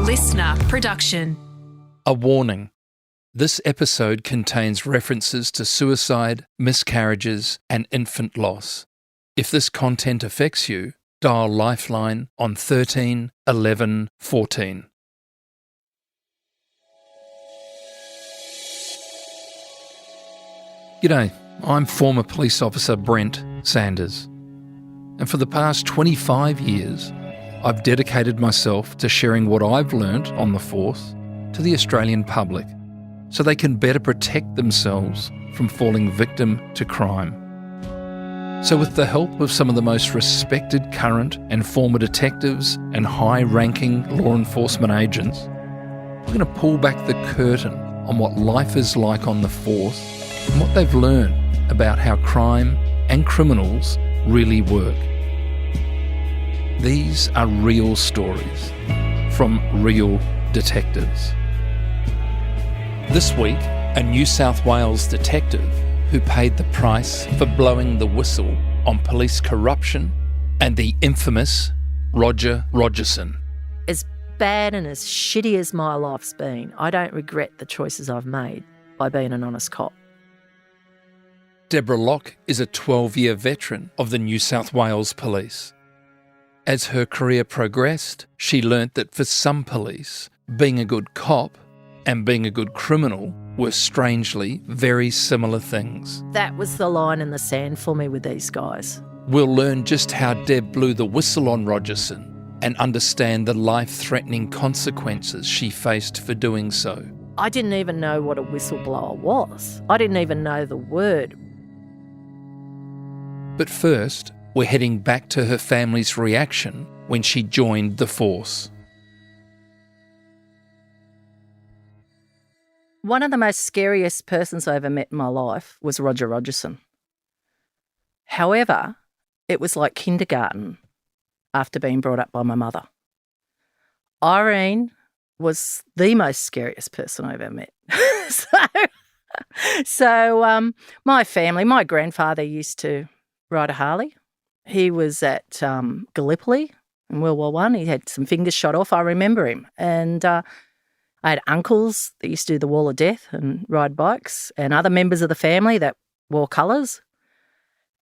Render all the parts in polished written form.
LiSTNR production. A warning. This episode contains references to suicide, miscarriages, and infant loss. If this content affects you, dial Lifeline on 13 11 14. G'day, I'm former police officer Brent Sanders. And for the past 25 years, I've dedicated myself to sharing what I've learnt on the force to the Australian public so they can better protect themselves from falling victim to crime. So with the help of some of the most respected current and former detectives and high-ranking law enforcement agents, we're going to pull back the curtain on what life is like on the force and what they've learned about how crime and criminals really work. These are real stories from real detectives. This week, a New South Wales detective who paid the price for blowing the whistle on police corruption and the infamous Roger Rogerson. As bad and as shitty as my life's been, I don't regret the choices I've made by being an honest cop. Deborah Locke is a 12-year veteran of the New South Wales Police. As her career progressed, she learnt that for some police, being a good cop and being a good criminal were strangely very similar things. That was the line in the sand for me with these guys. We'll learn just how Deb blew the whistle on Rogerson and understand the life-threatening consequences she faced for doing so. I didn't even know what a whistleblower was. I didn't even know the word. But first, we're heading back to her family's reaction when she joined the force. One of the most scariest persons I ever met in my life was Roger Rogerson. However, it was like kindergarten after being brought up by my mother. Irene was the most scariest person I've ever met. So my family, my grandfather used to ride a Harley. He was at Gallipoli in World War I. He had some fingers shot off. I remember him. And I had uncles that used to do the Wall of Death and ride bikes, and other members of the family that wore colours.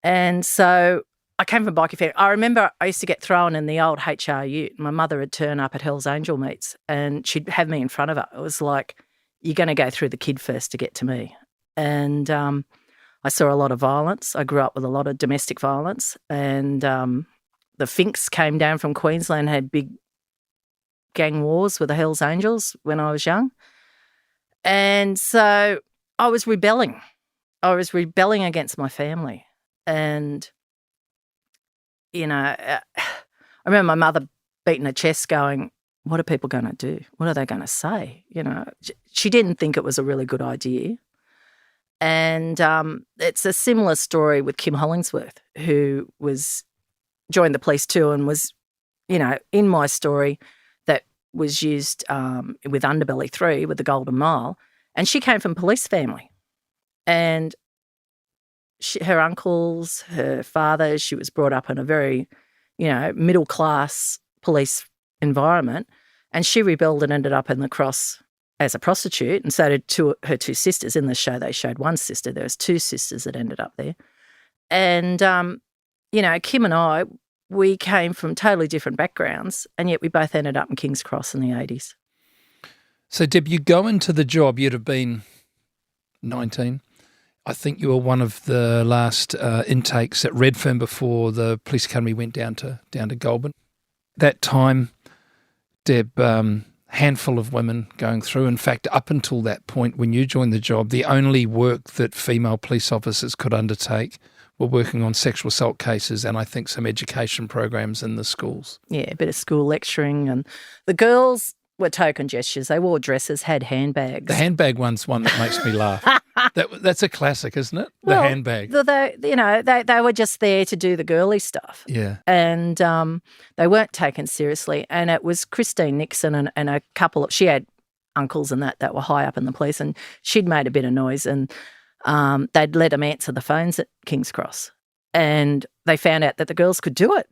And so I came from a bikie family. I remember I used to get thrown in the old HR ute. My mother would turn up at Hell's Angel meets and she'd have me in front of her. It was like, you're going to go through the kid first to get to me. And I saw a lot of violence. I grew up with a lot of domestic violence, and the Finks came down from Queensland, had big gang wars with the Hells Angels when I was young. And so I was rebelling. I was rebelling against my family. And, you know, I remember my mother beating her chest going, what are people going to do? What are they going to say? You know, she didn't think it was a really good idea. And it's a similar story with Kim Hollingsworth, who joined the police too and was, you know, in my story that was used with Underbelly 3 with the Golden Mile. And she came from a police family. And her uncles, her father, she was brought up in a very, you know, middle-class police environment. And she rebelled and ended up in the Cross as a prostitute, and so did her two sisters. In the show, they showed one sister. There was two sisters that ended up there. And, you know, Kim and I, we came from totally different backgrounds, and yet we both ended up in King's Cross in the 80s. So, Deb, you go into the job, you'd have been 19. I think you were one of the last intakes at Redfern before the police academy went down to Goulburn. That time, Deb, handful of women going through. In fact, up until that point when you joined the job, the only work that female police officers could undertake were working on sexual assault cases and I think some education programs in the schools. Yeah, a bit of school lecturing. And the girls were token gestures. They wore dresses, had handbags. The handbag one's one that makes me laugh. That's a classic, isn't it? The handbag. They were just there to do the girly stuff. Yeah. And they weren't taken seriously. And it was Christine Nixon and a couple of, she had uncles and that were high up in the police, and she'd made a bit of noise, and they'd let them answer the phones at King's Cross. And they found out that the girls could do it.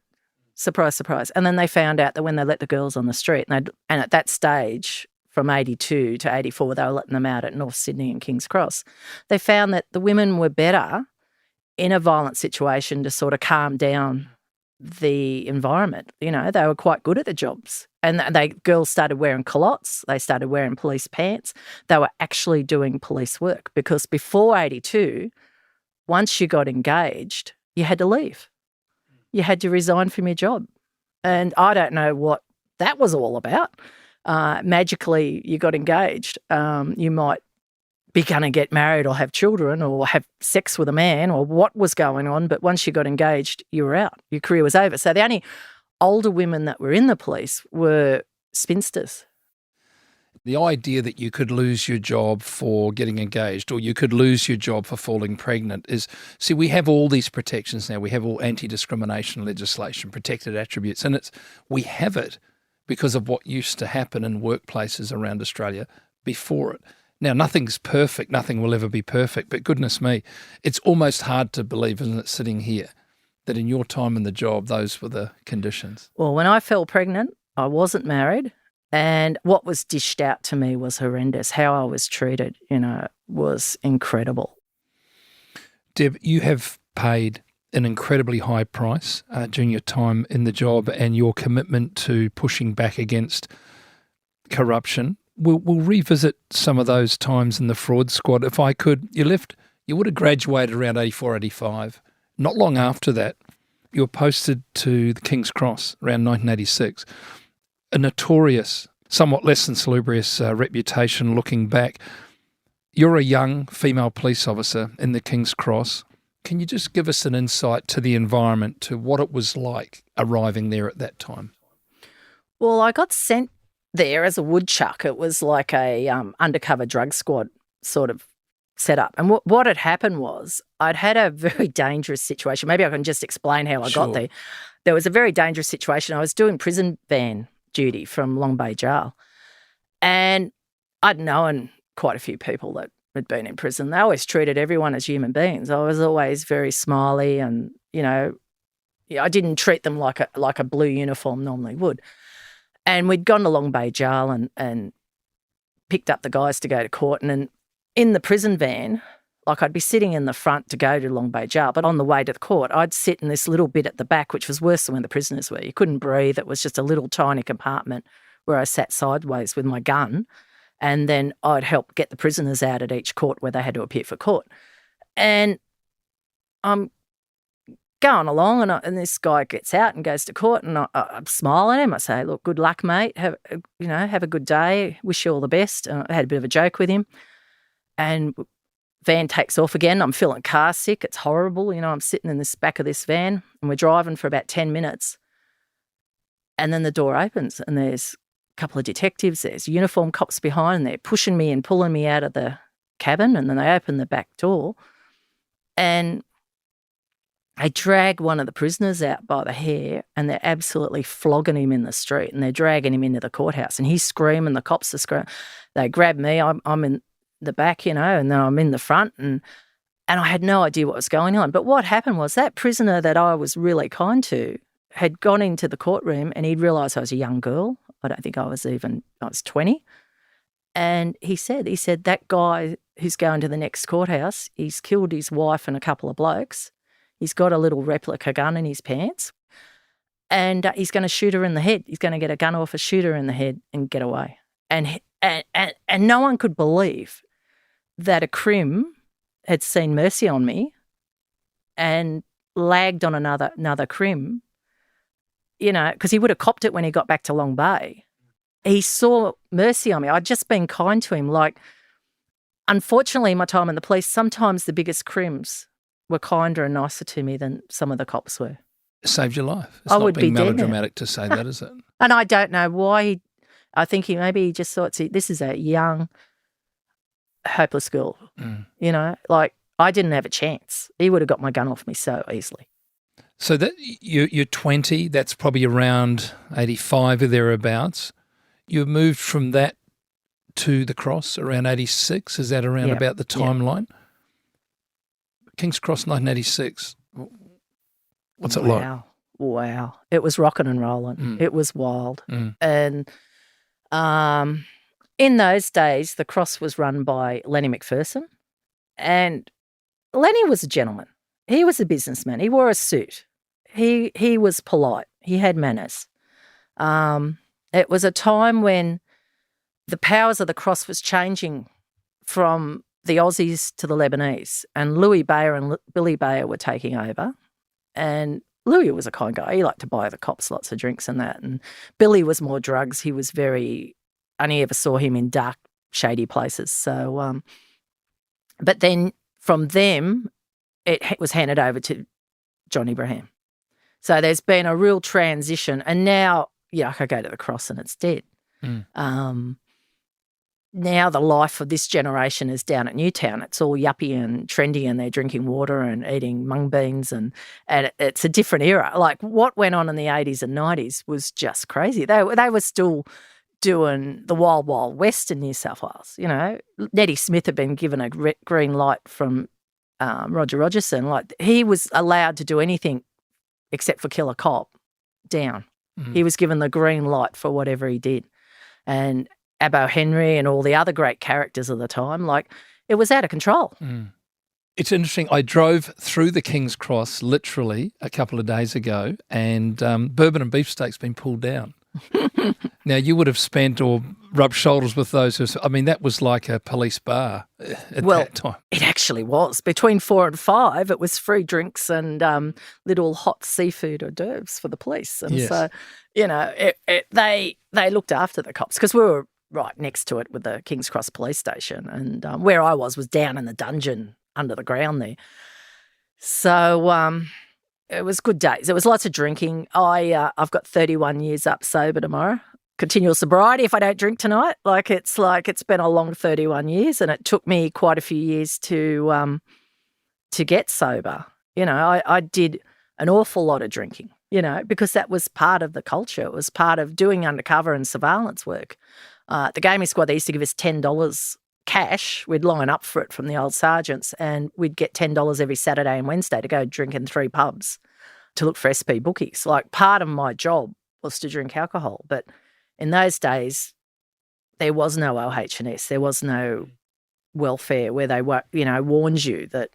Surprise, surprise. And then they found out that when they let the girls on the street, and at that stage, from 82 to 84, they were letting them out at North Sydney and King's Cross, they found that the women were better in a violent situation to sort of calm down the environment. You know, they were quite good at the jobs. And girls started wearing culottes. They started wearing police pants. They were actually doing police work, because before 82, once you got engaged, you had to leave. You had to resign from your job. And I don't know what that was all about. Magically, you got engaged. You might be going to get married or have children or have sex with a man or what was going on, but once you got engaged, you were out. Your career was over. So the only older women that were in the police were spinsters. The idea that you could lose your job for getting engaged or you could lose your job for falling pregnant is, see, we have all these protections now. We have all anti-discrimination legislation, protected attributes, and we have it because of what used to happen in workplaces around Australia before it. Now, nothing's perfect. Nothing will ever be perfect. But goodness me, it's almost hard to believe, isn't it, sitting here, that in your time in the job, those were the conditions. Well, when I fell pregnant, I wasn't married. And what was dished out to me was horrendous. How I was treated, was incredible. Deb, you have paid an incredibly high price during your time in the job and your commitment to pushing back against corruption. We'll revisit some of those times in the fraud squad. If I could, you would have graduated around 84, 85. Not long after that, you were posted to the King's Cross around 1986. A notorious, somewhat less than salubrious reputation looking back. You're a young female police officer in the King's Cross. Can you just give us an insight to the environment, to what it was like arriving there at that time? Well, I got sent there as a woodchuck. It was like a undercover drug squad sort of setup. And what had happened was I'd had a very dangerous situation. Maybe I can just explain how I got there. There was a very dangerous situation. I was doing prison van duty from Long Bay Jail, and I'd known quite a few people that had been in prison. They always treated everyone as human beings. I was always very smiley, and I didn't treat them like a blue uniform normally would. And we'd gone to Long Bay Jail and picked up the guys to go to court. And in the prison van, like I'd be sitting in the front to go to Long Bay Jail, but on the way to the court, I'd sit in this little bit at the back, which was worse than when the prisoners were. You couldn't breathe. It was just a little tiny compartment where I sat sideways with my gun, and then I'd help get the prisoners out at each court where they had to appear for court. And I'm going along, and this guy gets out and goes to court, and I smile at him. I say, "Look, good luck, mate. Have a good day. Wish you all the best." I had a bit of a joke with him, and van takes off again. I'm feeling car sick. It's horrible. I'm sitting in this back of this van, and we're driving for about 10 minutes, and then the door opens, and there's a couple of detectives. There's uniformed cops behind, and they're pushing me and pulling me out of the cabin, and then they open the back door, and they drag one of the prisoners out by the hair, and they're absolutely flogging him in the street, and they're dragging him into the courthouse, and he's screaming, the cops are screaming. They grab me, I'm in the back, and then I'm in the front, and I had no idea what was going on. But what happened was that prisoner that I was really kind to had gone into the courtroom, and he'd realised I was a young girl. I don't think I was 20. And he said, that guy who's going to the next courthouse, he's killed his wife and a couple of blokes. He's got a little replica gun in his pants, and he's going to shoot her in the head. He's going to get a gun off a shooter in the head and get away. And no one could believe that a crim had seen mercy on me and lagged on another crim, because he would have copped it when he got back to Long Bay. He saw mercy on me. I'd just been kind to him. Like, unfortunately, in my time in the police, sometimes the biggest crims were kinder and nicer to me than some of the cops were. It saved your life. It's I not would being be dead melodramatic to say that, is it? And I don't know why. I think maybe he just thought, see, this is a young, hopeless girl. Like, I didn't have a chance. He would have got my gun off me so easily. So that you're 20, that's probably around 85 or thereabouts. You moved from that to the Cross around 86. Is that around about the timeline? Yeah. King's Cross, 1986. What's it like? Wow. Wow. It was rocking and rolling. It was wild. And in those days, the cross was run by Lenny McPherson. And Lenny was a gentleman. He was a businessman. He wore a suit. He was polite. He had manners. It was a time when the powers of the cross was changing from the Aussies to the Lebanese, and Louis Bayer and Billy Bayer were taking over. And Louis was a kind guy. He liked to buy the cops lots of drinks and that. And Billy was more drugs. He was only ever saw him in dark, shady places. So, but then from them, it was handed over to John Ibrahim. So there's been a real transition. And now, I could go to the cross and it's dead. Now the life of this generation is down at Newtown. It's all yuppie and trendy, and they're drinking water and eating mung beans, and it's a different era. Like what went on in the 80s and 90s was just crazy. They were still doing the Wild Wild West in New South Wales. Nettie Smith had been given a green light from Roger Rogerson. Like he was allowed to do anything except for kill a cop down. He was given the green light for whatever he did. And Abbo Henry and all the other great characters of the time, like it was out of control. It's interesting. I drove through the King's Cross literally a couple of days ago, and bourbon and beefsteak's been pulled down. Now, you would have spent or rubbed shoulders with those that was like a police bar at that time. It actually was. Between 4 and 5, it was free drinks and little hot seafood hors d'oeuvres for the police. And so, they looked after the cops because we were right next to it with the King's Cross Police Station, and where I was down in the dungeon under the ground there. So it was good days. There was lots of drinking. I've got 31 years up sober tomorrow. Continual sobriety if I don't drink tonight. It's been a long 31 years, and it took me quite a few years to get sober. I did an awful lot of drinking, because that was part of the culture. It was part of doing undercover and surveillance work. The gaming squad, they used to give us $10 cash. We'd line up for it from the old sergeants, and we'd get $10 every Saturday and Wednesday to go drink in 3 pubs to look for SP bookies. Like part of my job was to drink alcohol, but in those days there was no OH&S, there was no welfare where they were, warned you that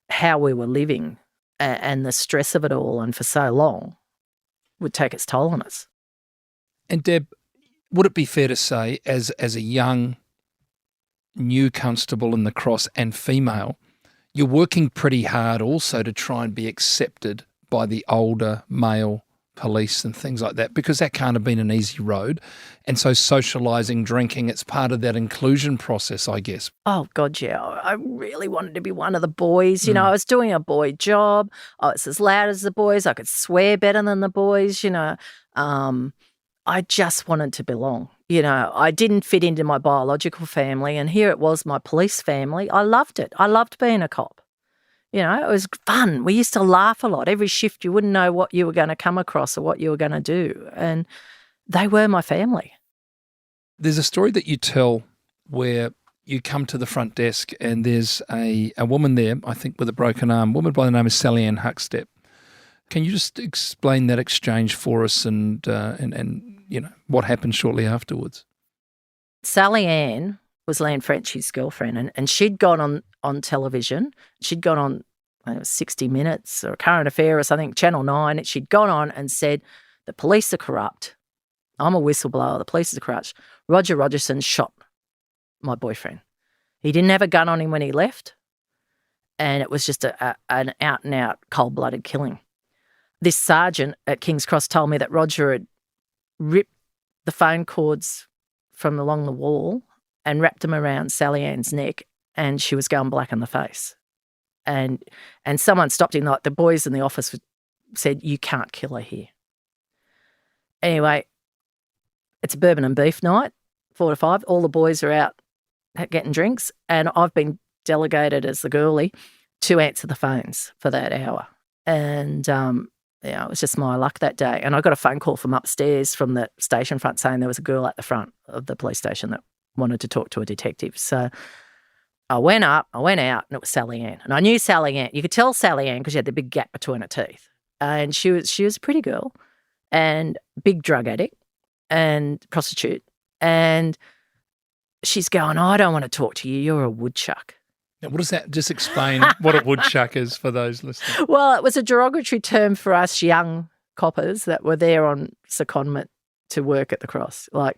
how we were living and the stress of it all and for so long would take its toll on us. And Deb, would it be fair to say as a young new constable in the cross and female, you're working pretty hard also to try and be accepted by the older male police and things like that, because that can't have been an easy road. And so socialising, drinking, it's part of that inclusion process, I guess. Oh, God, yeah. I really wanted to be one of the boys. I was doing a boy job. I was as loud as the boys. I could swear better than the boys, I just wanted to belong. I didn't fit into my biological family, and here it was, my police family. I loved it. I loved being a cop. It was fun. We used to laugh a lot. Every shift you wouldn't know what you were going to come across or what you were going to do, and they were my family. There's a story that you tell where you come to the front desk and there's a woman there, I think with a broken arm, a woman by the name of Sally Ann Huckstep. Can you just explain that exchange for us and what happened shortly afterwards? Sally Ann was Lan Frenchie's girlfriend, and she'd gone on television. She'd gone on 60 Minutes or Current Affair or something, Channel 9. She'd gone on and said, the police are corrupt. I'm a whistleblower. The police are corrupt. Roger Rogerson shot my boyfriend. He didn't have a gun on him when he left, and it was just an out-and-out cold-blooded killing. This sergeant at King's Cross told me that Roger had ripped the phone cords from along the wall and wrapped them around Sally Ann's neck, and she was going black in the face. And someone stopped him, like the boys in the office said, you can't kill her here. Anyway, it's a bourbon and beef night, 4 to 5. All the boys are out getting drinks, and I've been delegated as the girlie to answer the phones for that hour. And it was just my luck that day. And I got a phone call from upstairs from the station front saying there was a girl at the front of the police station that wanted to talk to a detective. So I went up, I went out, and it was Sally Ann. And I knew Sally Ann. You could tell Sally Ann because she had the big gap between her teeth. and she was a pretty girl and big drug addict and prostitute. And she's going, I don't want to talk to you. You're a woodchuck. Now, what does that, just explain what a woodchuck is for those listening? Well, it was a derogatory term for us young coppers that were there on secondment to work at the Cross. But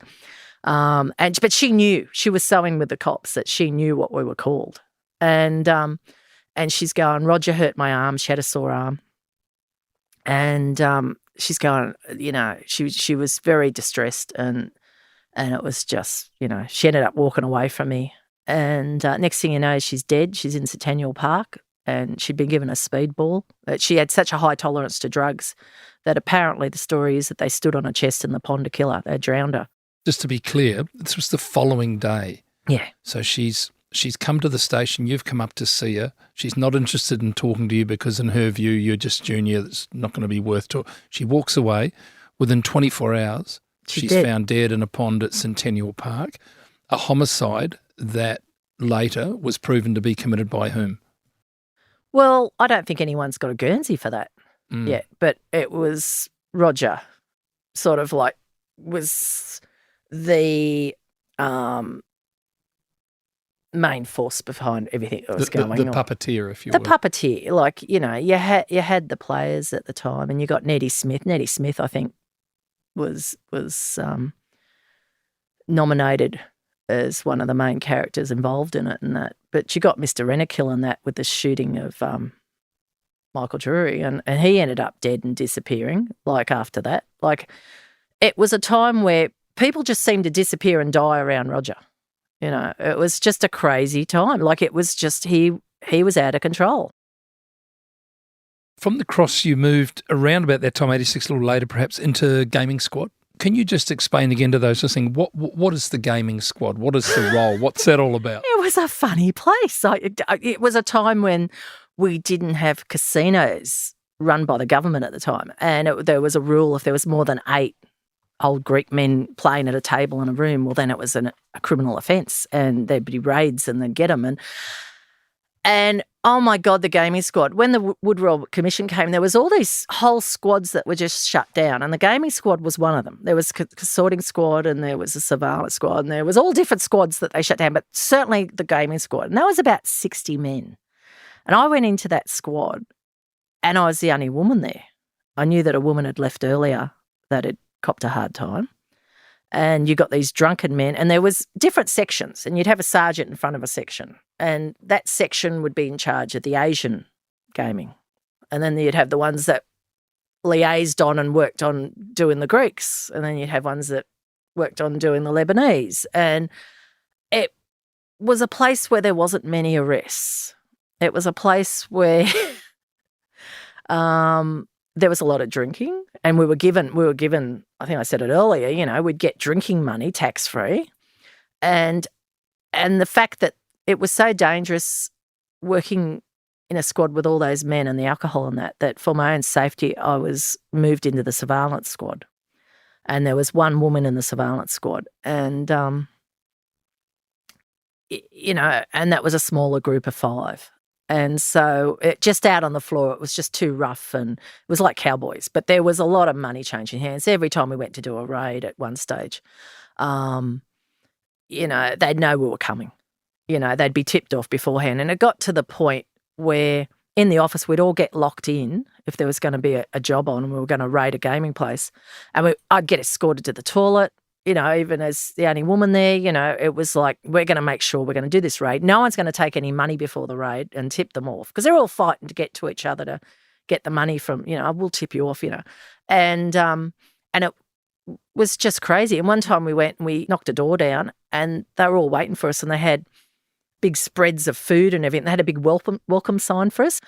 she knew, she was sewing with the cops, that she knew what we were called. And she's going, Roger hurt my arm. She had a sore arm. And she's going, she was very distressed, and it was just, she ended up walking away from me. And next thing you know, she's dead. She's in Centennial Park, and she'd been given a speedball. She had such a high tolerance to drugs that apparently the story is that they stood on her chest in the pond to kill her. They drowned her. Just to be clear, this was the following day. Yeah. So she's come to the station. You've come up to see her. She's not interested in talking to you because in her view, you're just junior. That's not going to be worth talking. She walks away. Within 24 hours, she's found dead in a pond at Centennial Park. A homicide that later was proven to be committed by whom? Well, I don't think anyone's got a Guernsey for that yet, but it was Roger, sort of like was the main force behind everything that was going on. The puppeteer, if you will. The puppeteer. Like, you had the players at the time, and you got Nettie Smith. Nettie Smith, I think, was nominated as one of the main characters involved in it and that. But you got Mr. Renikill in that with the shooting of Michael Drury, and he ended up dead and disappearing, like, after that. Like, it was a time where people just seemed to disappear and die around Roger. It was just a crazy time. Like, it was just, he was out of control. From the Cross, you moved around about that time, 86, a little later perhaps, into Gaming Squad. Can you just explain again to those listening, what is the Gaming Squad? What is the role? What's that all about? It was a funny place. It was a time when we didn't have casinos run by the government at the time. And there was a rule, if there was more than 8 old Greek men playing at a table in a room, well, then it was a criminal offence, and there'd be raids and they'd get them. And oh, my God, the Gaming Squad. When the Woodrow Commission came, there was all these whole squads that were just shut down, and the Gaming Squad was one of them. There was a sorting squad, and there was a surveillance squad, and there was all different squads that they shut down, but certainly the Gaming Squad. And that was about 60 men. And I went into that squad, and I was the only woman there. I knew that a woman had left earlier that had copped a hard time. And you got these drunken men, and there was different sections, and you'd have a sergeant in front of a section, and that section would be in charge of the Asian gaming. And then you'd have the ones that liaised on and worked on doing the Greeks, and then you'd have ones that worked on doing the Lebanese. And it was a place where there wasn't many arrests. It was a place where there was a lot of drinking, and we were given, I think I said it earlier, we'd get drinking money tax-free. And the fact that it was so dangerous working in a squad with all those men and the alcohol and that for my own safety, I was moved into the surveillance squad. And there was one woman in the surveillance squad. And, and that was a smaller group of 5. And so just out on the floor, it was just too rough, and it was like cowboys. But there was a lot of money changing hands. Every time we went to do a raid at one stage, they'd know we were coming. They'd be tipped off beforehand. And it got to the point where in the office we'd all get locked in if there was going to be a job on and we were going to raid a gaming place. And I'd get escorted to the toilet. Even as the only woman there, it was like, we're going to make sure we're going to do this raid. No one's going to take any money before the raid and tip them off, because they're all fighting to get to each other to get the money from, I will tip you off, And it was just crazy. And one time we went and we knocked a door down, and they were all waiting for us, and they had big spreads of food and everything. They had a big welcome sign for us.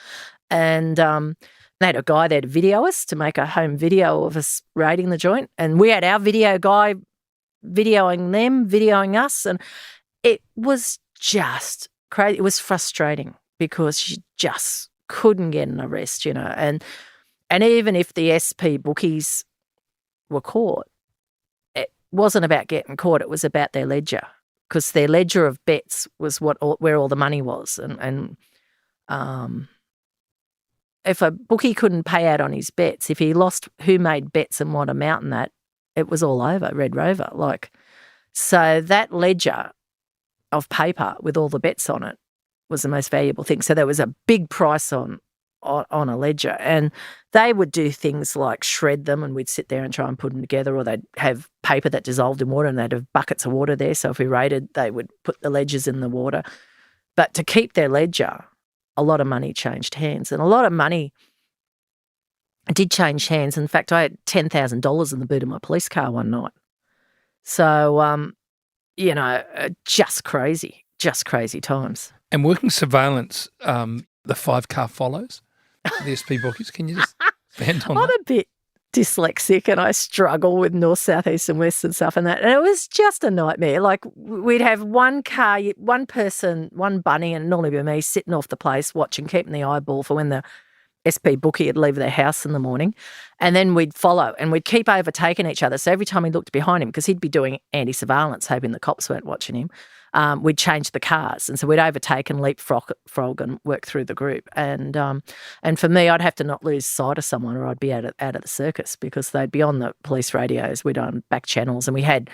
And they had a guy there to video us, to make a home video of us raiding the joint. And we had our video guy videoing them, videoing us, and it was just crazy. It was frustrating because you just couldn't get an arrest, and even if the SP bookies were caught, it wasn't about getting caught, it was about their ledger, because their ledger of bets was where all the money was, and if a bookie couldn't pay out on his bets, if he lost who made bets and what amount and that, it was all over, Red Rover. So that ledger of paper with all the bets on it was the most valuable thing. So there was a big price on a ledger, and they would do things like shred them, and we'd sit there and try and put them together, or they'd have paper that dissolved in water and they'd have buckets of water there. So if we raided, they would put the ledgers in the water. But to keep their ledger, a lot of money changed hands, and a lot of money did change hands. In fact, I had $10,000 in the boot of my police car one night. So, just crazy times. And working surveillance, the 5-car follows, the SP bookies. Can you just expand on that? I'm a bit dyslexic and I struggle with north, south, east and west and stuff and that. And it was just a nightmare. Like we'd have one car, one person, one bunny, and normally be me sitting off the place watching, keeping the eyeball for when the SP bookie would leave their house in the morning. And then we'd follow and we'd keep overtaking each other. So every time he looked behind him, because he'd be doing anti-surveillance, hoping the cops weren't watching him, we'd change the cars. And so we'd overtake and leapfrog and work through the group. And for me, I'd have to not lose sight of someone or I'd be out of the circus, because they'd be on the police radios. We'd on back channels, and we had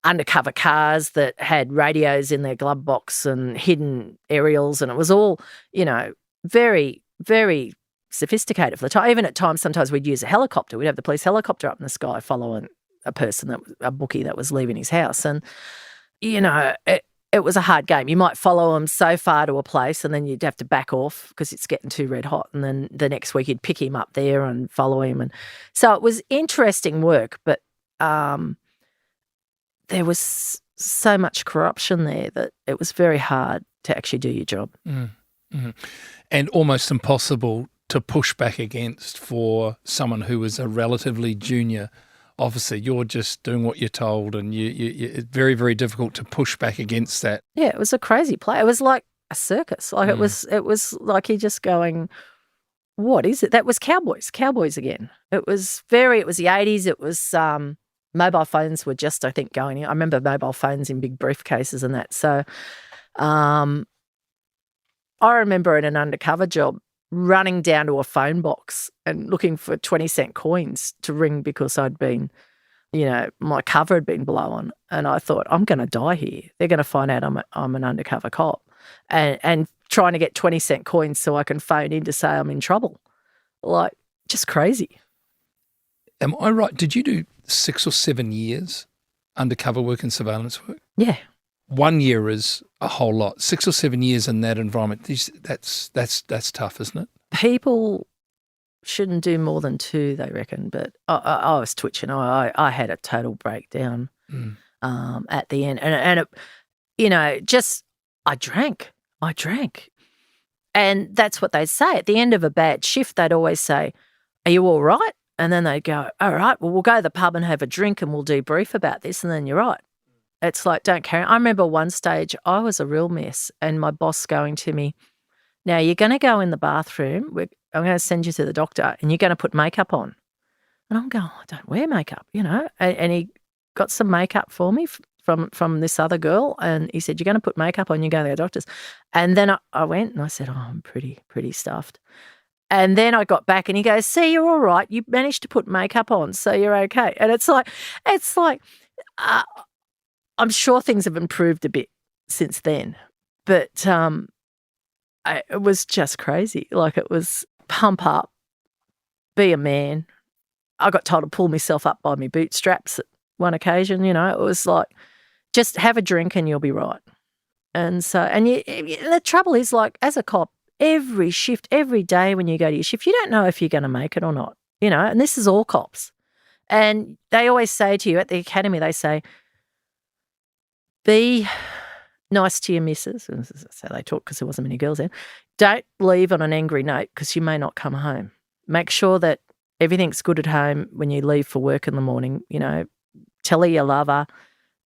undercover cars that had radios in their glove box and hidden aerials. And it was all, very, very sophisticated for the time. Even at times, sometimes we'd use a helicopter. We'd have the police helicopter up in the sky following a bookie that was leaving his house. And, it was a hard game. You might follow them so far to a place and then you'd have to back off because it's getting too red hot. And then the next week you'd pick him up there and follow him. And so it was interesting work, but there was so much corruption there that it was very hard to actually do your job. Mm-hmm. And almost impossible to push back against for someone who was a relatively junior officer. You're just doing what you're told, and it's very, very difficult to push back against that. Yeah, it was a crazy play. It was like a circus. Like it was like you're just going, what is it? That was Cowboys again. It was the 80s. It was mobile phones were just, I think, going. I remember mobile phones in big briefcases and that. So I remember in an undercover job running down to a phone box and looking for 20-cent coins to ring because I'd been, my cover had been blown. And I thought, I'm going to die here. They're going to find out I'm an undercover cop. And trying to get 20-cent coins so I can phone in to say I'm in trouble. Like, just crazy. Am I right? Did you do 6 or 7 years undercover work and surveillance work? Yeah. 1 year is a whole lot. 6 or 7 years in that environment, that's tough, isn't it? People shouldn't do more than 2, they reckon. But I was twitching. I had a total breakdown at the end. And it, I drank. And that's what they'd say. At the end of a bad shift, they'd always say, are you all right? And then they'd go, all right, well, we'll go to the pub and have a drink and we'll debrief about this, and then you're right. It's like, don't carry on. I remember one stage I was a real mess, and my boss going to me, now you're going to go in the bathroom. I'm going to send you to the doctor and you're going to put makeup on. And I'm going, I don't wear makeup, And he got some makeup for me from this other girl, and he said, you're going to put makeup on, you go to the doctor's. And then I went and I said, oh, I'm pretty stuffed. And then I got back and he goes, see, you're all right. You managed to put makeup on, so you're okay. And it's like, I'm sure things have improved a bit since then, but it was just crazy. Like, it was pump up, be a man. I got told to pull myself up by my bootstraps at one occasion. It was like, just have a drink and you'll be right. And so, and the trouble is, like, as a cop, every shift, every day when you go to your shift, you don't know if you're going to make it or not. And this is all cops. And they always say to you at the academy, they say, be nice to your missus. So they talk because there wasn't many girls then. Don't leave on an angry note because you may not come home. Make sure that everything's good at home when you leave for work in the morning. Tell her you love her.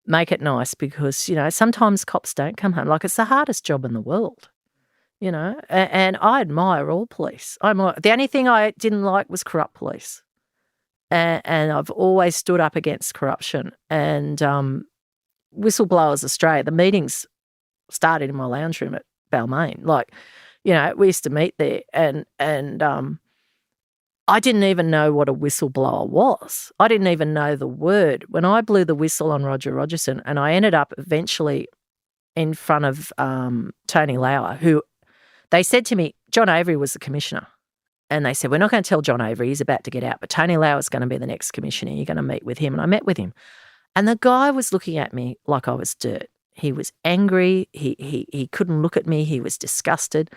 Make it nice because, sometimes cops don't come home. Like, it's the hardest job in the world, And I admire all police. The only thing I didn't like was corrupt police. And I've always stood up against corruption. And Whistleblowers Australia, the meetings started in my lounge room at Balmain. Like, we used to meet there and I didn't even know what a whistleblower was. I didn't even know the word. When I blew the whistle on Roger Rogerson, and I ended up eventually in front of Tony Lauer, who they said to me, John Avery was the commissioner. And they said, we're not going to tell John Avery, he's about to get out, but Tony Lauer is going to be the next commissioner. You're going to meet with him. And I met with him. And the guy was looking at me like I was dirt. He was angry. He couldn't look at me. He was disgusted.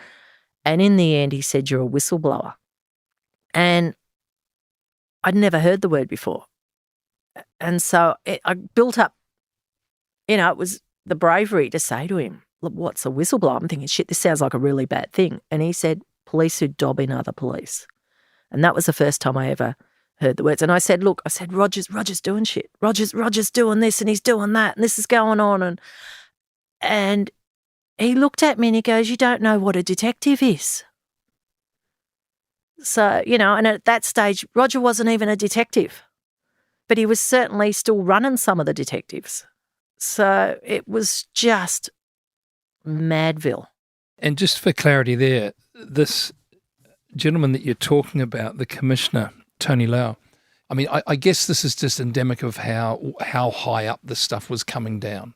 And in the end, he said, you're a whistleblower. And I'd never heard the word before. And so I built up, it was the bravery to say to him, look, what's a whistleblower? I'm thinking, shit, this sounds like a really bad thing. And he said, police who dob in other police. And that was the first time I ever heard the words. And I said, Roger's doing shit. Roger's doing this and he's doing that and this is going on. And he looked at me and he goes, you don't know what a detective is. So, and at that stage, Roger wasn't even a detective, but he was certainly still running some of the detectives. So it was just Madville. And just for clarity there, this gentleman that you're talking about, the commissioner, Tony Lauer, I mean, I guess this is just endemic of how high up this stuff was coming down.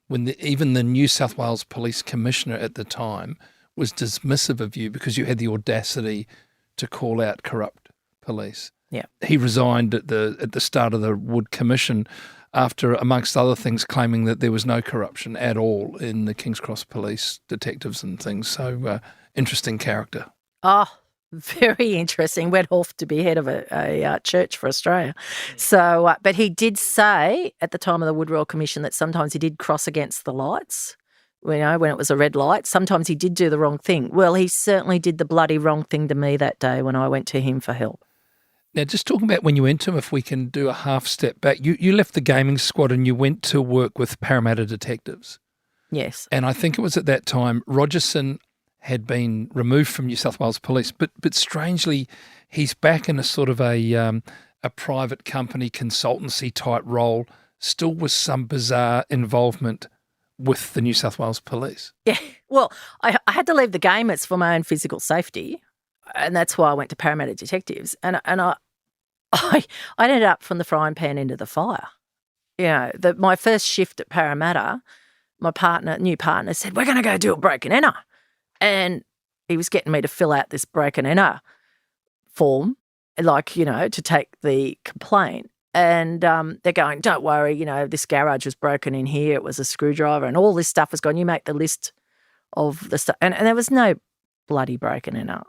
When even the New South Wales Police Commissioner at the time was dismissive of you because you had the audacity to call out corrupt police. Yeah. He resigned at the start of the Wood Commission after, amongst other things, claiming that there was no corruption at all in the King's Cross Police detectives and things. So interesting character. Oh, very interesting. Went off to be head of a church for Australia. So, but he did say at the time of the Wood Royal Commission that sometimes he did cross against the lights. When it was a red light, sometimes he did do the wrong thing. Well, he certainly did the bloody wrong thing to me that day when I went to him for help. Now, just talking about when you went to him, if we can do a half step back, you left the gaming squad and you went to work with Parramatta detectives. Yes. And I think it was at that time Rogerson had been removed from New South Wales Police, but strangely, he's back in a sort of a private company consultancy type role, still with some bizarre involvement with the New South Wales Police. Yeah, well, I had to leave the game. It's for my own physical safety, and that's why I went to Parramatta Detectives. And I ended up from the frying pan into the fire. My first shift at Parramatta, my new partner said, we're going to go do a break and enter. And he was getting me to fill out this break and enter form, to take the complaint. And they're going, don't worry, this garage was broken in here. It was a screwdriver and all this stuff was gone. You make the list of the stuff. And there was no bloody break and enter.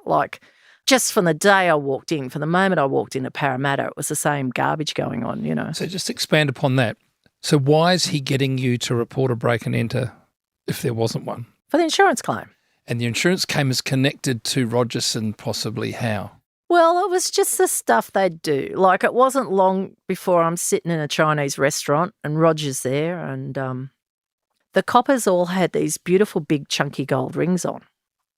Just from the day I walked in, from the moment I walked into Parramatta, it was the same garbage going on, So just expand upon that. So why is he getting you to report a break and enter if there wasn't one? For the insurance claim. And the insurance claim is connected to Rogerson, possibly how? Well, it was just the stuff they'd do. It wasn't long before I'm sitting in a Chinese restaurant and Roger's there and the coppers all had these beautiful big chunky gold rings on.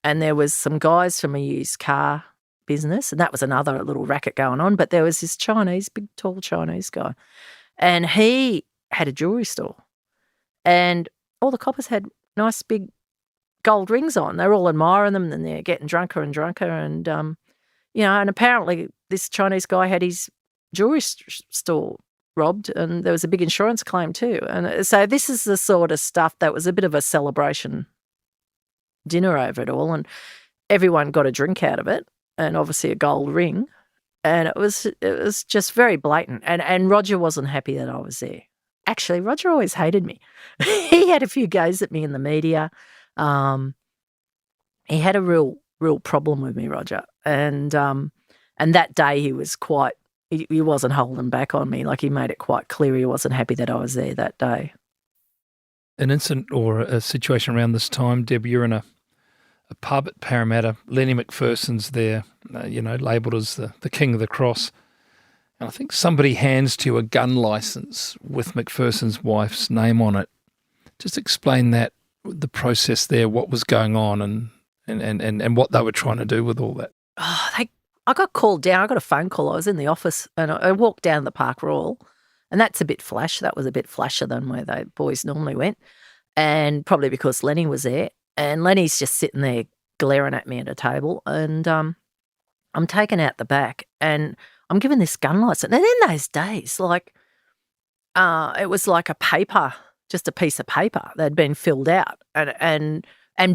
And there was some guys from a used car business and that was another little racket going on, but there was this big tall Chinese guy and he had a jewellery store and all the coppers had nice big gold rings on. They're all admiring them and they're getting drunker and drunker and and apparently this Chinese guy had his jewellery store robbed and there was a big insurance claim too. And so this is the sort of stuff that was a bit of a celebration dinner over it all and everyone got a drink out of it and obviously a gold ring and it was just very blatant and Roger wasn't happy that I was there. Actually, Roger always hated me. He had a few goes at me in the media. He had a real problem with me, Roger. And that day he was he wasn't holding back on me. He made it quite clear he wasn't happy that I was there that day. An incident or a situation around this time, Deb, you're in a pub at Parramatta. Lenny McPherson's there, labelled as the King of the Cross. And I think somebody hands to you a gun licence with McPherson's wife's name on it. Just explain that, the process there, what was going on and what they were trying to do with all that. Oh, I got called down. I got a phone call. I was in the office and I walked down the Park Royal and that's a bit flash. That was a bit flasher than where the boys normally went and probably because Lenny was there and Lenny's just sitting there glaring at me at a table and I'm taken out the back and I'm given this gun license. And in those days, like, it was like a paper, just a piece of paper that had been filled out and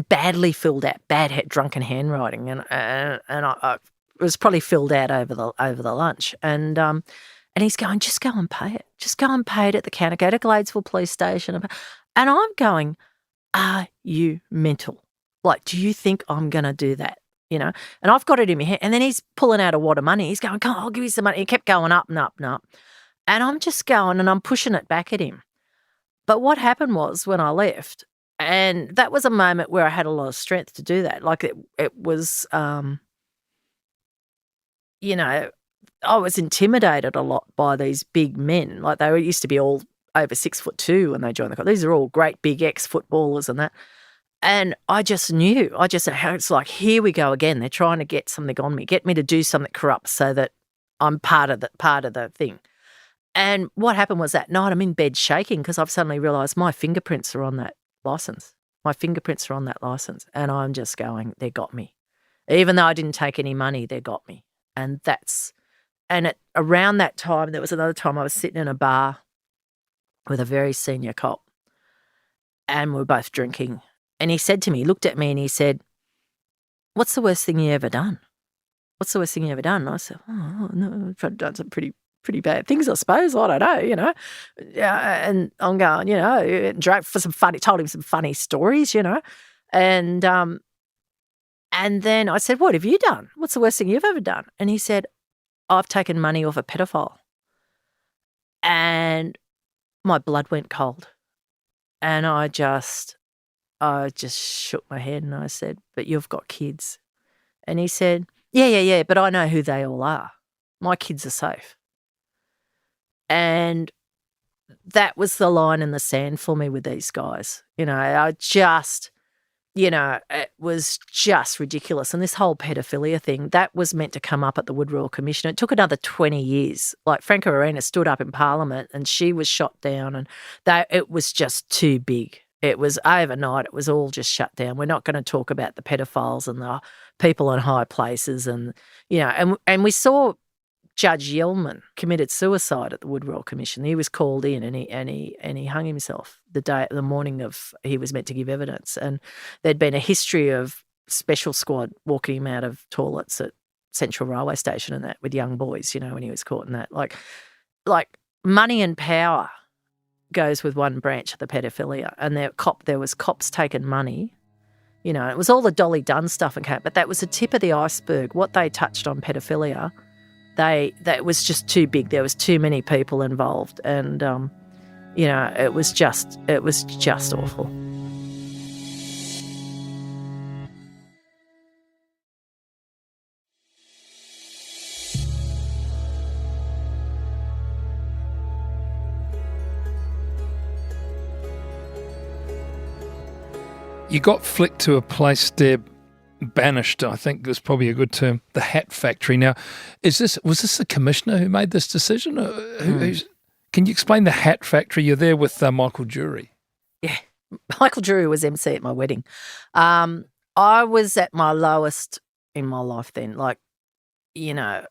badly filled out, drunken handwriting, and I it was probably filled out over the lunch, and he's going, just go and pay it, just go and pay it at the counter, go to Gladesville Police Station, and I'm going, are you mental? Like, do you think I'm going to do that? You know, and I've got it in my hand, and then he's pulling out a wad of money. He's going, come on, I'll give you some money. He kept going up and up and up. And I'm just going and I'm pushing it back at him. But what happened was when I left, and that was a moment where I had a lot of strength to do that. Like it was, you know, I was intimidated a lot by these big men. Like they used to be all over 6'2" when they joined the club. These are all great big ex-footballers and that. And I just knew, it's like, here we go again. They're trying to get something on me, get me to do something corrupt so that I'm part of the thing. And what happened was that night I'm in bed shaking because I've suddenly realised my fingerprints are on that licence. My fingerprints are on that licence. And I'm just going, they got me. Even though I didn't take any money, they got me. And around that time, there was another time I was sitting in a bar with a very senior cop and we were both drinking. And he said to me, he looked at me and he said, what's the worst thing you ever done? What's the worst thing you ever done? And I said, oh, no, I've done some pretty bad things, I suppose. I don't know, you know. And I'm going, you know, told him some funny stories, you know. And then I said, what have you done? What's the worst thing you've ever done? And he said, I've taken money off a pedophile. And my blood went cold. And I just shook my head and I said, but you've got kids. And he said, yeah, but I know who they all are. My kids are safe. And that was the line in the sand for me with these guys. You know, it was just ridiculous. And this whole pedophilia thing, that was meant to come up at the Wood Royal Commission. It took another 20 years. Like Franca Arena stood up in Parliament and she was shot down and it was just too big. It was overnight. It was all just shut down. We're not going to talk about the pedophiles and the people in high places. And, you know, and we saw Judge Yellman committed suicide at the Wood Royal Commission. He was called in and he hung himself the morning of he was meant to give evidence. And there'd been a history of special squad walking him out of toilets at Central Railway Station and that with young boys, you know, when he was caught in that. Like money and power goes with one branch of the pedophilia. And there was cops taking money. You know, it was all the Dolly Dunn stuff and but that was the tip of the iceberg. What they touched on pedophilia, that was just too big. There was too many people involved, and you know, it was just awful. You got flicked to a place, Deb, banished, I think is probably a good term, the Hat Factory. Now, was this the commissioner who made this decision? Can you explain the Hat Factory? You're there with Michael Jury. Yeah, Michael Jury was MC at my wedding. I was at my lowest in my life then, like, you know,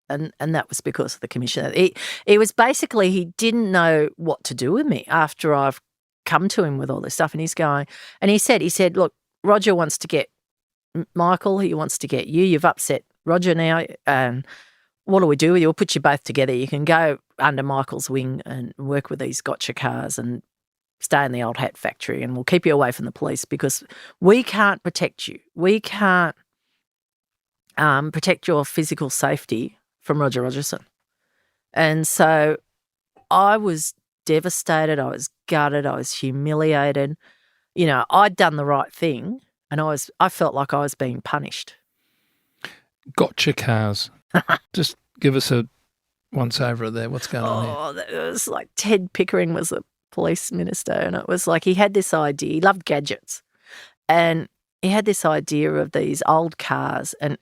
and that was because of the commissioner. He was basically, he didn't know what to do with me after I've come to him with all this stuff, and he's going, and he said, look, Roger wants to get Michael, he wants to get you. You've upset Roger now. What do we do with you? We'll put you both together. You can go under Michael's wing and work with these gotcha cars and stay in the old Hat Factory, and we'll keep you away from the police because we can't protect you. We can't protect your physical safety from Roger Rogerson. And so I was devastated. I was gutted. I was humiliated. You know, I'd done the right thing, and I felt like I was being punished. Gotcha cars. Just give us a once over of there. What's going on here? It was like Ted Pickering was the police minister, and it was like he had this idea. He loved gadgets, and he had this idea of these old cars, and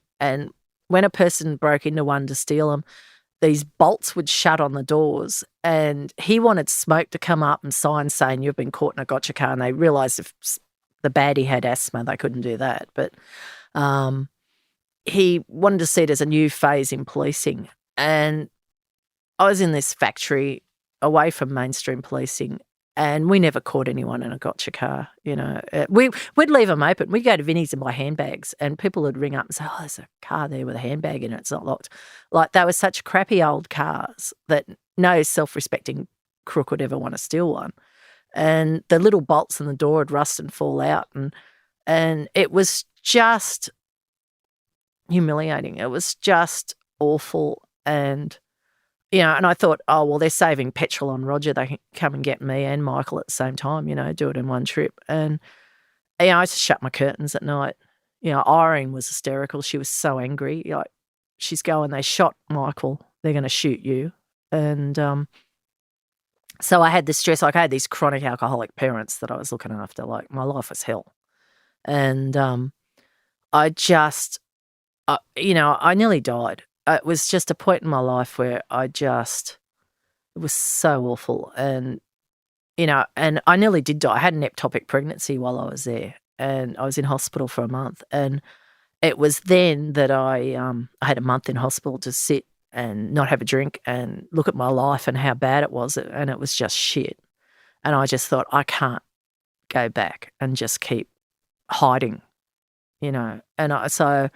when a person broke into one to steal them, these bolts would shut on the doors, and he wanted smoke to come up and signs saying you've been caught in a gotcha car, and they realised if the baddie had asthma, they couldn't do that. But He wanted to see it as a new phase in policing. And I was in this factory away from mainstream policing, and we never caught anyone in a gotcha car. We'd leave them open. We'd go to Vinnie's and buy handbags, and people would ring up and say, "Oh, there's a car there with a handbag in it. It's not locked." Like, they were such crappy old cars that no self-respecting crook would ever want to steal one. And the little bolts in the door would rust and fall out, and it was just humiliating. It was just awful. And and I thought, oh, well, they're saving petrol on Roger. They can come and get me and Michael at the same time, do it in one trip. And, I used to shut my curtains at night. Irene was hysterical. She was so angry. She's going, they shot Michael. They're going to shoot you. And so I had this stress. Like, I had these chronic alcoholic parents that I was looking after. Like, my life was hell. And I just, I nearly died. It was just a point in my life where it was so awful. And, and I nearly did die. I had an ectopic pregnancy while I was there, and I was in hospital for a month. And it was then that I had a month in hospital to sit and not have a drink and look at my life and how bad it was. And it was just shit. And I just thought, I can't go back and just keep hiding, And so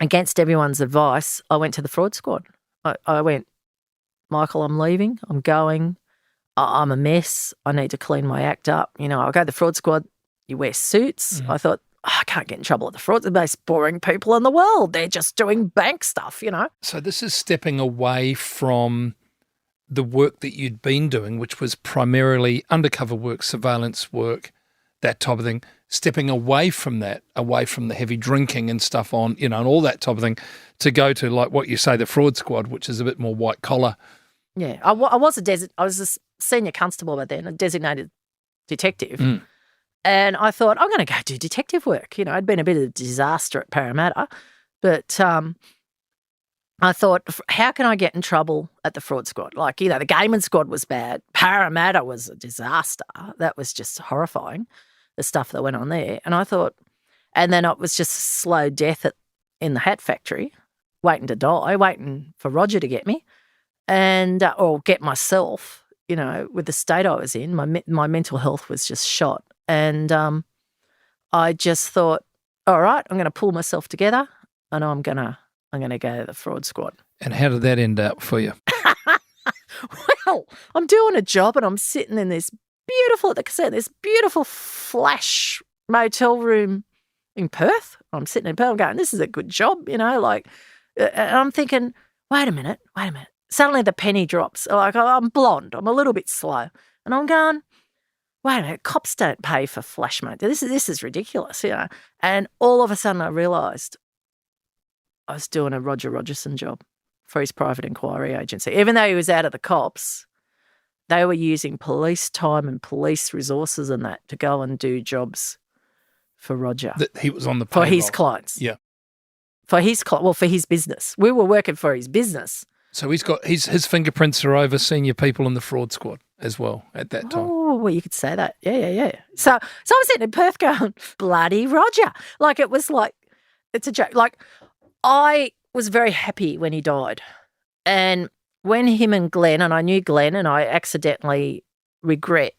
against everyone's advice, I went to the fraud squad. I went, Michael, I'm leaving. I'm going. I'm a mess. I need to clean my act up. I'll go to the fraud squad. You wear suits. I thought, I can't get in trouble at the fraud. They're the most boring people in the world. They're just doing bank stuff, So this is stepping away from the work that you'd been doing, which was primarily undercover work, surveillance work, that type of thing. Stepping away from that, away from the heavy drinking and stuff on, and all that type of thing, to go to, like what you say, the fraud squad, which is a bit more white collar. Yeah, I was a senior constable by then, a designated detective. And I thought, I'm going to go do detective work. I'd been a bit of a disaster at Parramatta, but I thought, how can I get in trouble at the fraud squad? Like, the gaming squad was bad. Parramatta was a disaster. That was just horrifying, the stuff that went on there. And I thought, and then it was just slow death in the hat factory, waiting to die, waiting for Roger to get me and or get myself, with the state I was in. My mental health was just shot. And I just thought, all right, I'm going to pull myself together and I'm going to go to the fraud squad. And how did that end up for you? Well, I'm doing a job and I'm sitting in this beautiful flash motel room in Perth. I'm sitting in Perth. I'm going, this is a good job, and I'm thinking, wait a minute. Suddenly the penny drops. Like, I'm blonde. I'm a little bit slow. And I'm going, wait a minute, cops don't pay for flash motel. This is ridiculous, And all of a sudden I realised I was doing a Roger Rogerson job for his private inquiry agency. Even though he was out of the cops, they were using police time and police resources and that to go and do jobs for Roger. That he was on the payroll. For his clients. Yeah. For his business. We were working for his business. So he's got his fingerprints are over senior people in the fraud squad as well at that time. Oh, well, you could say that. Yeah. So I was sitting in Perth going, bloody Roger. Like, it was like, it's a joke. Like, I was very happy when he died. And when him and Glenn, and I knew Glenn, and I accidentally regret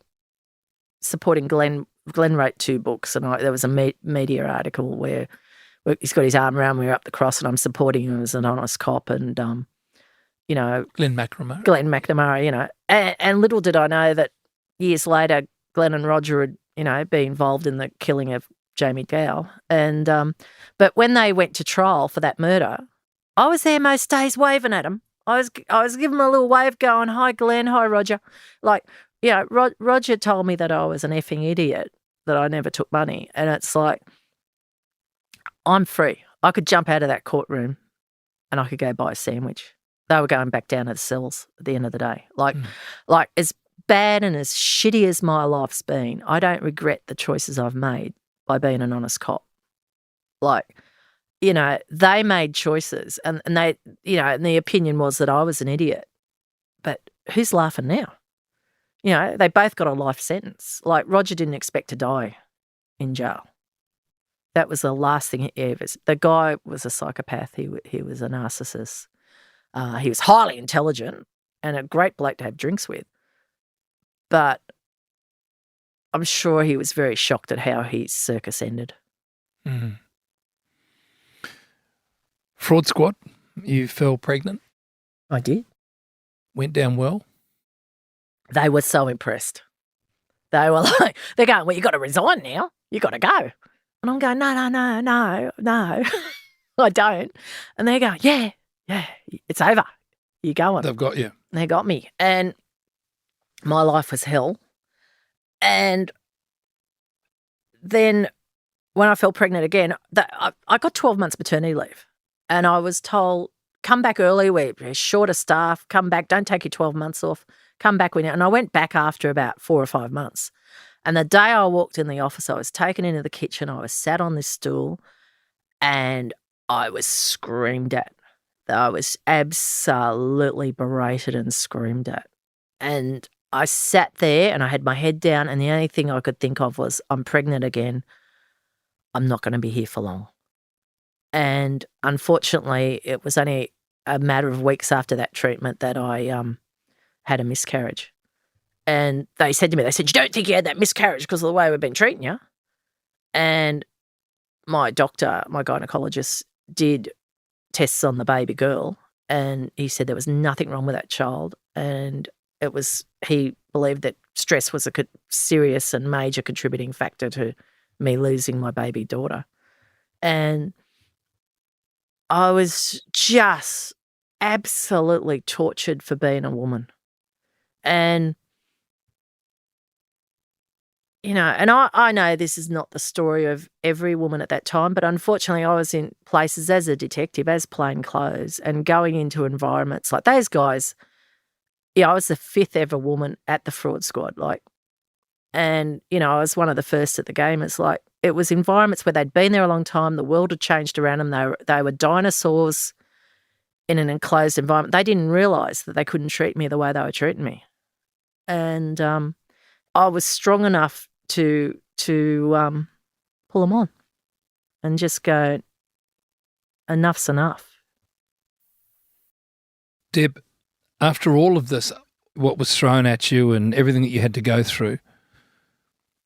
supporting Glenn. Glenn wrote 2 books, and there was a media article where he's got his arm around me up the cross and I'm supporting him as an honest cop and, Glenn McNamara. And little did I know that years later, Glenn and Roger would, be involved in the killing of Jamie Gow. And but when they went to trial for that murder, I was there most days waving at him. I was giving him a little wave going, hi, Glenn, hi, Roger. Like, Roger told me that I was an effing idiot, that I never took money. And it's like, I'm free. I could jump out of that courtroom and I could go buy a sandwich. They were going back down to the cells at the end of the day. Like as bad and as shitty as my life's been, I don't regret the choices I've made by being an honest cop. Like, they made choices and they, and the opinion was that I was an idiot. But who's laughing now? They both got a life sentence. Like, Roger didn't expect to die in jail. That was the last thing he ever. The guy was a psychopath. He was a narcissist. He was highly intelligent and a great bloke to have drinks with. But I'm sure he was very shocked at how his circus ended. Mm. Fraud Squad, you fell pregnant. I did. Went down well. They were so impressed. They were like, they're going, well, you got to resign now. You got to go. And I'm going, no, I don't. And they're going, yeah, it's over. You're going. They've got you. They got me. And my life was hell. And then when I fell pregnant again, I got 12 months maternity leave. And I was told, come back early, we're short of staff, come back, don't take your 12 months off, come back when you... And I went back after about 4 or 5 months. And the day I walked in the office, I was taken into the kitchen, I was sat on this stool, and I was screamed at. I was absolutely berated and screamed at. And I sat there and I had my head down, and the only thing I could think of was, I'm pregnant again. I'm not going to be here for long. And unfortunately, it was only a matter of weeks after that treatment that I had a miscarriage. And they said to me, you don't think you had that miscarriage because of the way we've been treating you? And my doctor, my gynecologist, did tests on the baby girl, and he said there was nothing wrong with that child. And he believed that stress was a serious and major contributing factor to me losing my baby daughter. And I was just absolutely tortured for being a woman. And, you know, and I know this is not the story of every woman at that time, but unfortunately I was in places as a detective, as plain clothes, and going into environments like those guys. Yeah, I was the 5th ever woman at the Fraud Squad, and, you know, I was one of the first at the game. It's like, it was environments where they'd been there a long time, the world had changed around them, they were dinosaurs in an enclosed environment. They didn't realise that they couldn't treat me the way they were treating me. And I was strong enough to pull them on and just go, enough's enough. Deb, after all of this, what was thrown at you and everything that you had to go through,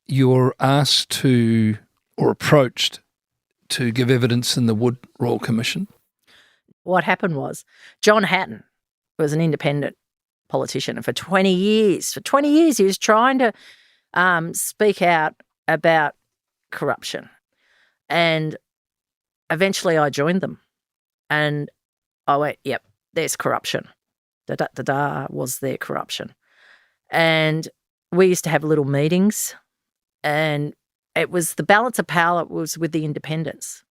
you were asked to, or approached to give evidence in the Wood Royal Commission. What happened was John Hatton was an independent politician, and for 20 years he was trying to speak out about corruption. And eventually I joined them, and I went, yep, there's corruption. Da-da-da-da was there corruption. And we used to have little meetings, and it was the balance of power was with the independents.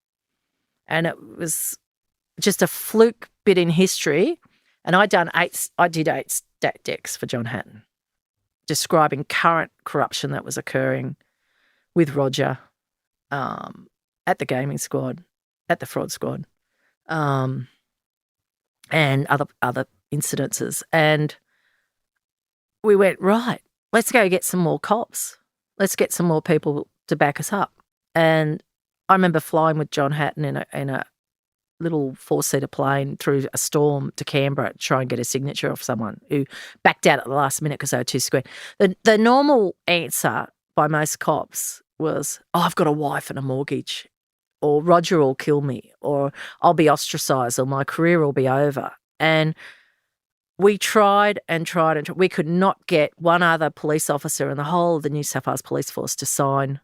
And it was just a fluke bit in history. And I did 8 stat decks for John Hatton, describing current corruption that was occurring with Roger at the gaming squad, at the Fraud Squad, and other incidences. And we went, right, let's go get some more cops. Let's get some more people to back us up. And I remember flying with John Hatton in a little 4-seater plane through a storm to Canberra to try and get a signature off someone who backed out at the last minute because they were too square. The normal answer by most cops was, oh, I've got a wife and a mortgage, or Roger will kill me, or I'll be ostracised, or my career will be over. And we tried and tried and tried. We could not get one other police officer in the whole of the New South Wales Police Force to sign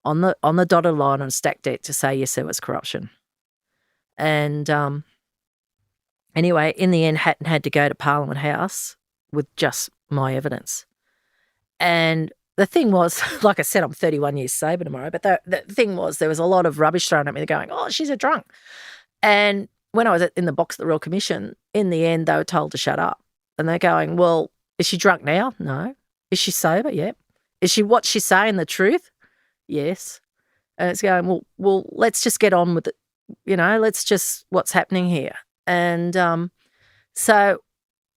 on the dotted line on stack deck to say, yes, there was corruption. And anyway, in the end, Hatton had to go to Parliament House with just my evidence. And the thing was, like I said, I'm 31 years sober tomorrow, but the thing was there was a lot of rubbish thrown at me. They're going, oh, she's a drunk. And when I was in the box at the Royal Commission, in the end, they were told to shut up. And they're going, well, is she drunk now? No. Is she sober? Yep. Is she what she's saying the truth? Yes. And it's going, well, let's just get on with it. You know, let's just, what's happening here? And so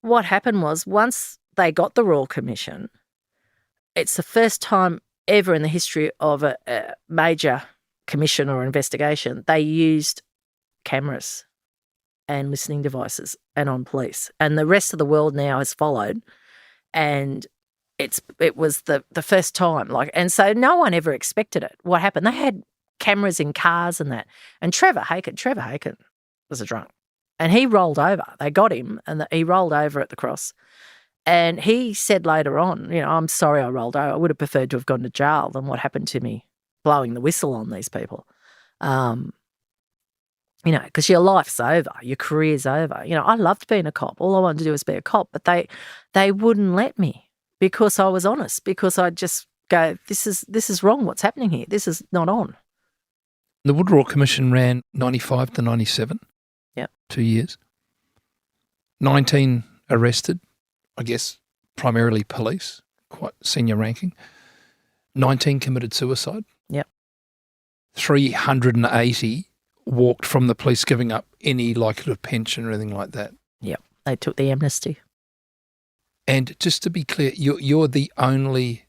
what happened was, once they got the Royal Commission, it's the first time ever in the history of a major commission or investigation, they used cameras and listening devices and on police. And the rest of the world now has followed, and it was the first time. And so no one ever expected it. What happened? They had cameras in cars and that. And Trevor Haken was a drunk. And he rolled over. They got him, and he rolled over at the cross. And he said later on, I'm sorry I rolled over. I would have preferred to have gone to jail than what happened to me blowing the whistle on these people. Because your life's over, your career's over. I loved being a cop. All I wanted to do was be a cop, but they wouldn't let me because I was honest, because I'd just go, this is wrong. What's happening here? This is not on. The Woodrow Commission ran 95 to 97. Yep. 2 years. 19 arrested, I guess primarily police, quite senior ranking. 19 committed suicide. Yep. 380 walked from the police, giving up any likelihood of pension or anything like that. Yep. They took the amnesty. And just to be clear, you're the only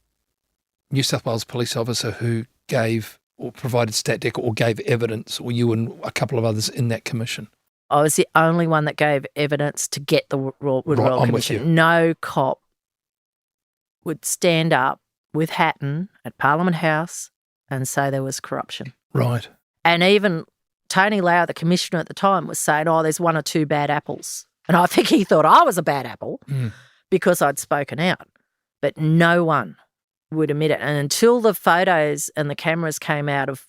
New South Wales police officer who gave or provided stat dec or gave evidence, or you and a couple of others in that commission? I was the only one that gave evidence to get the Royal Commission. No cop would stand up with Hatton at Parliament House and say there was corruption. Right. And even Tony Lau, the commissioner at the time, was saying, there's one or two bad apples. And I think he thought I was a bad apple because I'd spoken out. But no one would admit it. And until the photos and the cameras came out of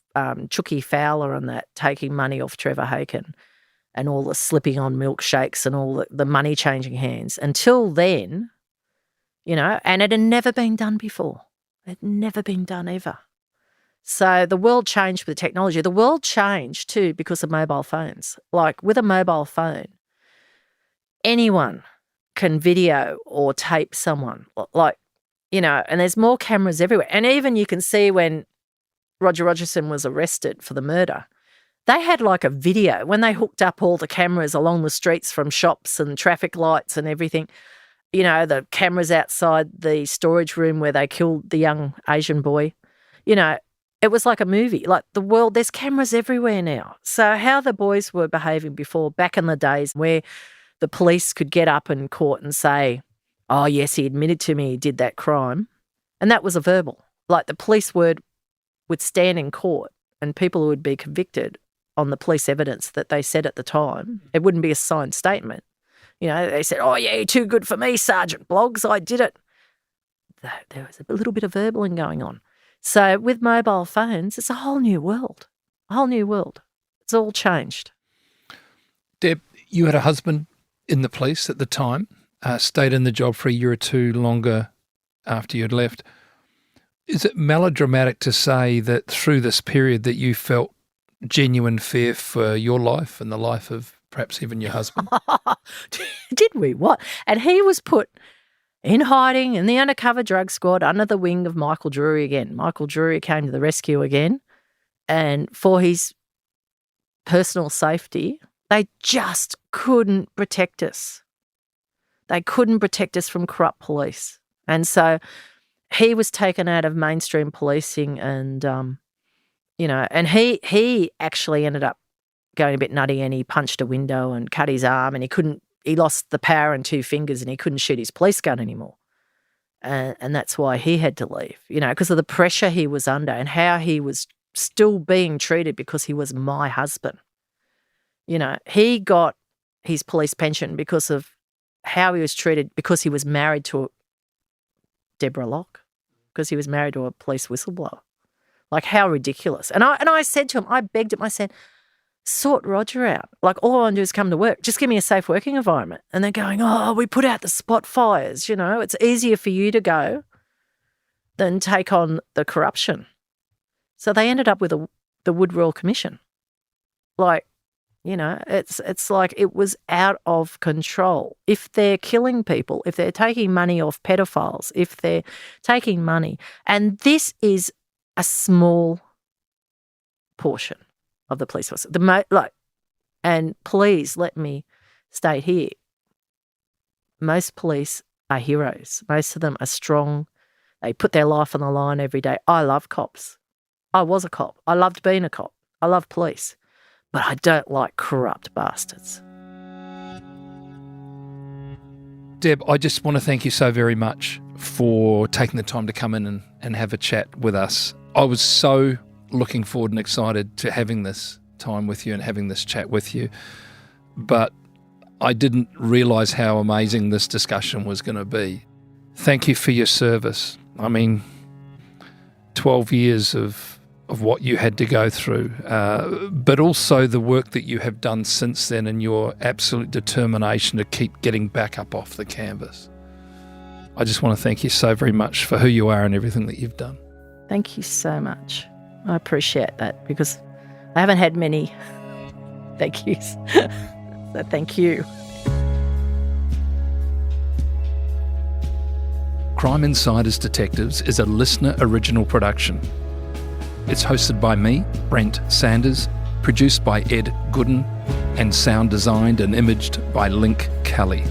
Chucky Fowler and that taking money off Trevor Haken and all the slipping on milkshakes and all the money changing hands, until then, and it had never been done before. It had never been done ever. So the world changed with technology. The world changed too because of mobile phones. Like with a mobile phone, anyone can video or tape someone. And there's more cameras everywhere. And even you can see when Roger Rogerson was arrested for the murder, they had like a video when they hooked up all the cameras along the streets from shops and traffic lights and everything. The cameras outside the storage room where they killed the young Asian boy. It was like a movie. Like the world, there's cameras everywhere now. So how the boys were behaving before, back in the days where the police could get up in court and say, oh, yes, he admitted to me he did that crime. And that was a verbal. Like the police word would stand in court and people would be convicted on the police evidence that they said at the time. It wouldn't be a signed statement. They said, oh, yeah, you're too good for me, Sergeant Bloggs, I did it. There was a little bit of verbaling going on. So with mobile phones, it's a whole new world, It's all changed. Deb, you had a husband in the police at the time, stayed in the job for a year or two longer after you had left. Is it melodramatic to say that through this period that you felt genuine fear for your life and the life of perhaps even your husband? Did we? What? And he was put in hiding in the undercover drug squad under the wing of Michael Drury again. Michael Drury came to the rescue again, and for his personal safety, they just couldn't protect us. They couldn't protect us from corrupt police. And so he was taken out of mainstream policing and, and he actually ended up going a bit nutty and he punched a window and cut his arm and he lost the power in 2 fingers and he couldn't shoot his police gun anymore. And that's why he had to leave, because of the pressure he was under and how he was still being treated because he was my husband. He got his police pension because of how he was treated, because he was married to Deborah Locke, because he was married to a police whistleblower. Like, how ridiculous. And I said to him, I begged him, I said, sort Roger out. Like, all I want to do is come to work. Just give me a safe working environment. And they're going, we put out the spot fires. It's easier for you to go than take on the corruption. So they ended up with the Woodrow Commission. Like, it's like it was out of control. If they're killing people, if they're taking money off pedophiles, if they're taking money, and this is a small portion of the police force. And please let me state here, most police are heroes. Most of them are strong. They put their life on the line every day. I love cops. I was a cop. I loved being a cop. I love police. But I don't like corrupt bastards. Deb, I just want to thank you so very much for taking the time to come in and have a chat with us. I was so looking forward and excited to having this time with you and having this chat with you, but I didn't realise how amazing this discussion was going to be. Thank you for your service. I mean, 12 years of what you had to go through, but also the work that you have done since then and your absolute determination to keep getting back up off the canvas. I just want to thank you so very much for who you are and everything that you've done. Thank you so much. I appreciate that because I haven't had many thank yous. So thank you. Crime Insiders Detectives is a LiSTNR original production. It's hosted by me, Brent Sanders, produced by Ed Gooden, and sound designed and imaged by Link Kelly.